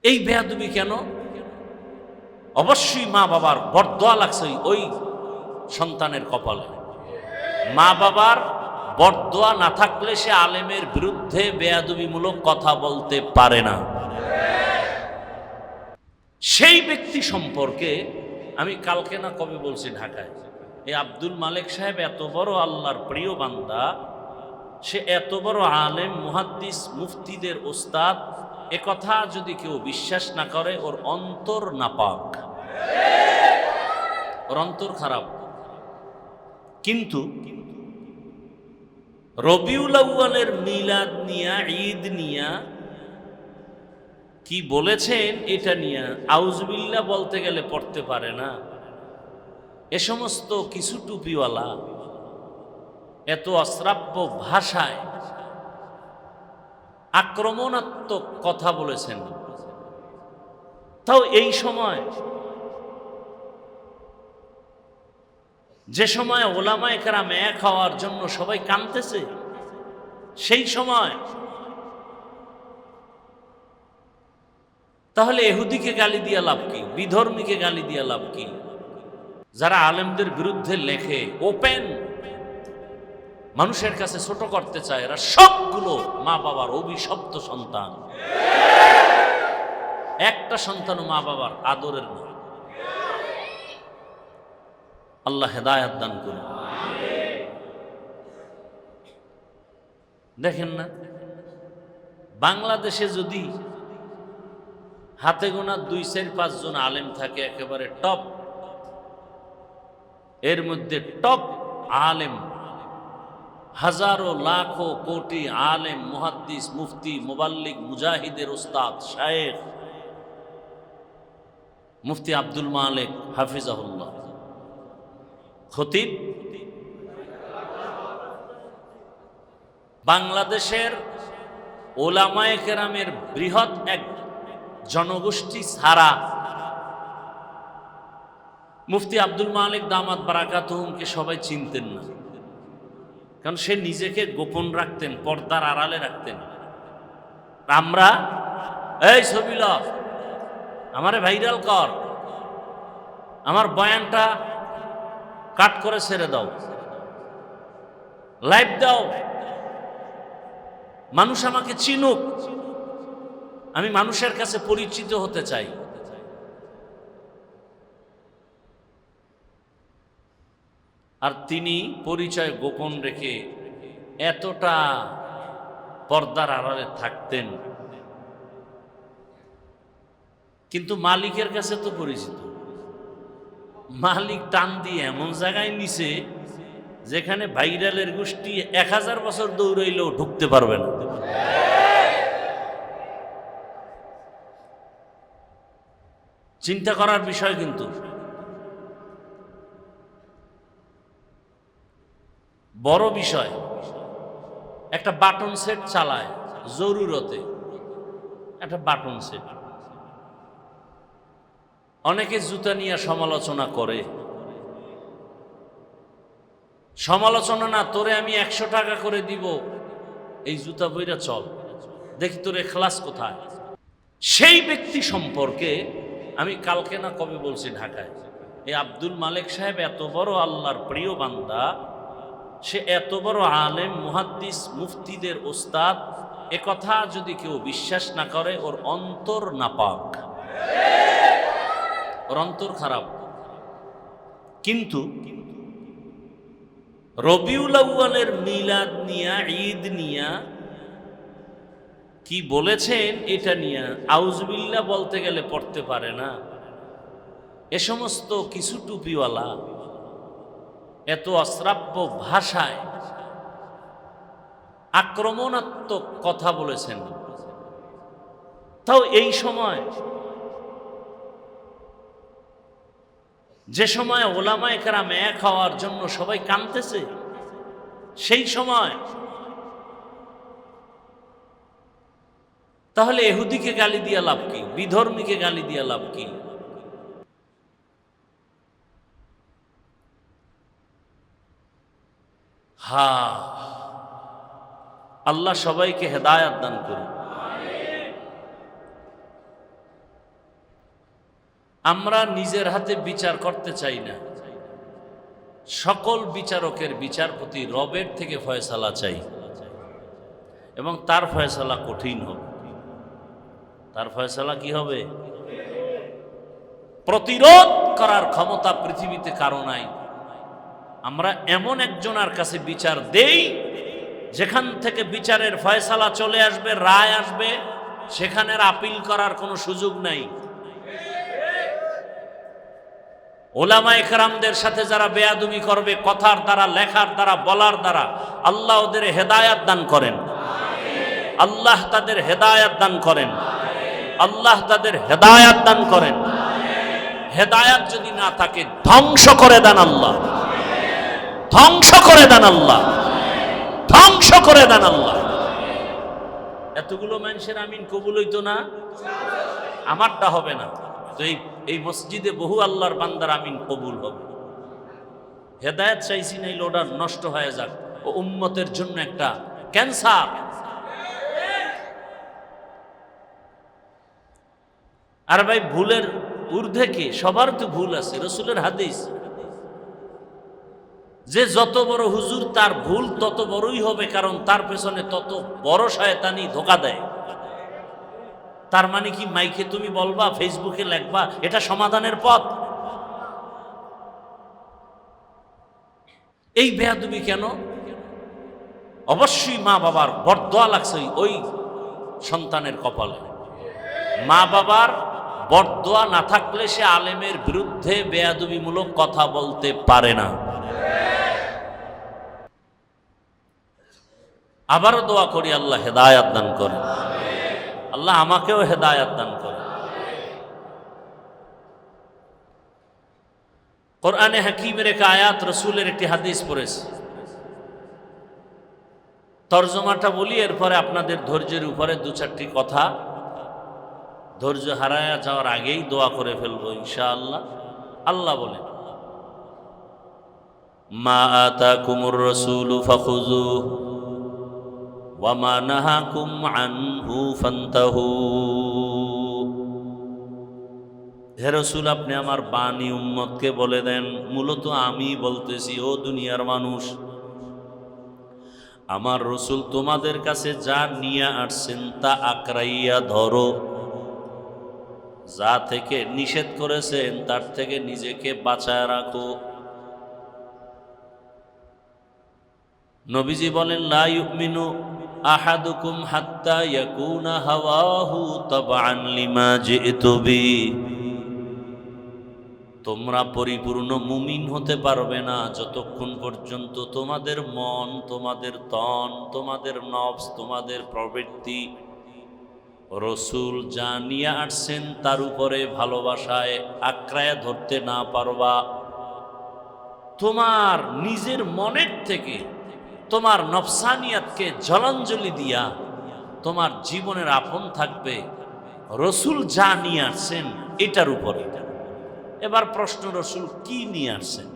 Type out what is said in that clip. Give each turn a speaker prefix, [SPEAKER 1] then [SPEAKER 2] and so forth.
[SPEAKER 1] এই বেয়াদবি কেন? অবশ্যই মা বাবার বরদোয়া লাগছে ওই সন্তানের কপালে। মা বাবার বরদোয়া না থাকলে সে আলেমের বিরুদ্ধে বেয়াদবিমূলক কথা বলতে পারে না। সেই ব্যক্তি সম্পর্কে আমি কালকে না কবে বলছি ঢাকায়, এই আব্দুল মালেক সাহেব এত বড় আল্লাহর প্রিয় বান্দা, সে এত বড় আলেম, মুহাদ্দিস, মুফতিদের ওস্তাদ, এ কথা যদি কেউ বিশ্বাস না করে ওর অন্তর নাপাক, ওর অন্তর খারাপ। কিন্তু রবিউল আউয়ালের মিলাদ নিয়া, ঈদ নিয়া কি বলেছেন এটা নিয়া আউজুবিল্লাহ বলতে গেলে পড়তে পারে না। এ সমস্ত কিছু টুপিওয়ালা এত অশ্রাব্য ভাষায় আক্রমণাত্মক কথা বলেছেন। তাও এই সময়, যে সময় ওলামায়ে কেরাম এক হওয়ার জন্য সবাই কাঁদতেছে, সেই সময় তাহলে এহুদিকে গালি দিয়া লাভ কি? বিধর্মীকে গালি দিয়া লাভ কি? যারা আলেমদের বিরুদ্ধে লেখে, ওপেন মানুষের কাছে ছোট করতে চায়, এরা সবগুলো মা বাবার অভিশপ্ত সন্তান। একটা সন্তানও মা বাবার আদরের না। আল্লাহ হেদায়েত দান করুন। দেখেন না, বাংলাদেশে যদি হাতে গোনা 2-4-5 জন আলেম থাকে একেবারে টপ, এর মধ্যে টপ আলেম হাজারো লাখো কোটি আলেম, মুহাদ্দিস, মুফতি, মুবাল্লিগ, মুজাহিদের উস্তাদ শায়েখ মুফতি আব্দুল মালেক হাফিজাহুল্লাহ, খতিব বাংলাদেশের ওলামায়ে কেরামের বৃহৎ এক জনগোষ্ঠী ছাড়া মুফতি আব্দুল মালেক দামাত বারাকাতুহুমকে সবাই চিনতেন না। কারণ সে নিজেকে গোপন রাখতেন, পর্দার আড়ালে রাখতেন। আমরা এই ছবিল, আমারে ভাইরাল কর, আমার বয়ানটা কাট করে ছেড়ে দাও, লাইভ দাও, মানুষ আমাকে চিনুক, আমি মানুষের কাছে পরিচিত হতে চাই। আর তিনি পরিচয় গোপন রেখে এতটা পর্দার আড়ালে থাকতেন, কিন্তু মালিকের কাছে তো পরিচিত। মালিক টান দিয়ে এমন জায়গায় নিছে যেখানে ভাইরালের গোষ্ঠী 1000 বছর দৌড়াইলেও ঢুকতে পারবে না। চিন্তা করার বিষয়। কিন্তু বড় বিষয়, একটা বাটন সেট চালায় জরুরতে, একটা বাটন সেট। অনেকে জুতা নিয়ে সমালোচনা করে। সমালোচনা না, তোরে আমি 100 টাকা করে দিব, এই জুতা বইরা চল, দেখি তোর ইখলাস কোথায়। সেই ব্যক্তি সম্পর্কে আমি কালকে না কবে বলছি ঢাকায়, এই আব্দুল মালেক সাহেব এত বড় আল্লাহর প্রিয় বান্দা, সে এত বড় আলেম, মুহাদ্দিস, মুফতিদের ওস্তাদ, এ কথা যদি কেউ বিশ্বাস না করে ওর অন্তর নাপাক, ওর অন্তর খারাপ। কিন্তু রবিউল আউয়ালের মিলাদ নিয়া, ঈদ নিয়া কি বলেছেন এটা নিয়া আউজুবিল্লাহ বলতে গেলে পড়তে পারে না। এ সমস্ত কিছু টুপিওয়ালা এত অশ্রাব্য ভাষায় আক্রমণাত্মক কথা বলেছেন। তাও এই সময়, যে সময় ওলামায়ে কেরাম এক হওয়ার জন্য সবাই কাঁদতেছে, সেই সময় তাহলে এহুদিকে গালি দিয়া লাভ কি? বিধর্মীকে গালি দিয়া লাভ কি? আল্লাহ সবাইকে হেদায়েত দান করুন। আমরা নিজের হাতে বিচার করতে চাই না, সকল বিচারকের বিচারপতি রবের থেকে ফয়সালা চাই, এবং তার ফয়সালা কঠিন হবে। তার ফয়সালা কি হবে? প্রতিরোধ করার ক্ষমতা পৃথিবীতে কারো নাই। আমরা এমন একজনের কাছে বিচার দেই যেখান থেকে বিচারের ফয়সালা চলে আসবে, রায় আসবে, সেখানের আপিল করার কোনো সুযোগ নাই। ওলামা ইকরামদের সাথে যারা বেয়াদবি করবে কথার দ্বারা, লেখার দ্বারা, বলার দ্বারা, আল্লাহ ওদের হেদায়াত দান করেন। আল্লাহ তাদের হেদায়াত দান করেন। আল্লাহ তাদের হেদায়াত দান করেন। হেদায়াত যদি না থাকে ধ্বংস করে দেন আল্লাহ, ধ্বংস করে দেন আল্লাহ, ধ্বংস করে দেন আল্লাহ। এতগুলো মানুষের আমিন কবুল হইতো না? আমারটা হবে না তো এই মসজিদে বহু আল্লাহর বান্দার আমিন কবুল হবে। হেদায়েত চাইছি না, লোডার নষ্ট হয়ে যাক, ও উম্মতের জন্য একটা ক্যান্সার। আর ভাই ভুলের ঊর্ধ্বে কি? সবার তো ভুল আছে। রসুলের হাদিস যে যত বড় হুজুর তার ভুল তত বড়ই হবে, কারণ তার পেছনে তত বড় শয়তানি ধোঁকা দেয়। তার মানে কি মাইকে তুমি বলবা, ফেসবুকে লেখবা, এটা সমাধানের পথ? এই বেয়াদবি কেন? অবশ্যই মা বাবার বরদোয়া লাগছে ওই সন্তানের কপালে। মা বাবার বরদোয়া না থাকলে সে আলেমের বিরুদ্ধে বেয়াদবিমূলক কথা বলতে পারে না। আবারও দোয়া করি আল্লাহ হেদায়াত দান করেন, আল্লাহ আমাকেও হেদায়াত দান করেন। কোরআনে হাকিমের এক আয়াত, রসুলের একটি হাদিস পড়েছি, তরজমাটা বলি, এরপরে আপনাদের ধৈর্যের উপরে দু চারটি কথা, ধৈর্য হারায়া যাওয়ার আগেই দোয়া করে ফেলবো ইনশাআল্লাহ। আল্লাহ বলেন, মা আতাকুমুর রাসূলু ফাখুযুহু ওয়া মা নাহাকুম আনহু ফান্তাহু। হে রাসূল, আপনি আমার বাণী উম্মতকে বলে দেন। মূলত আমি বলতেছি, ও দুনিয়ার মানুষ, আমার রাসূল তোমাদের কাছে যা নিয়ে আসছেন তা আঁকড়াইয়া ধরো, যা থেকে নিষেধ করেছেন তার থেকে নিজেকে বাঁচায় রাখো। নবীজি বলেন, লা ইউমিনু আহাদুকুম হাত্তা ইয়াকুনা হাওয়াহু তাবআন লিমা জিতু বি। তোমরা পরিপূর্ণ মুমিন হতে পারবে না যতক্ষণ পর্যন্ত তোমাদের মন, তোমাদের তন, তোমাদের নফস, তোমাদের প্রবৃত্তি রসুল যা নিয়ে আসছেন তার উপরে ভালোবাসায় আঁকড়ায় ধরতে না পারবা। তোমার নিজের মনের থেকে তোমার নফসানিয়াতকে জলাঞ্জলি দিয়া তোমার জীবনের আপন থাকবে রসুল যা নিয়ে আসছেন এটার উপরে। এবার প্রশ্ন, রসুল কি নিয়ে আসছেন?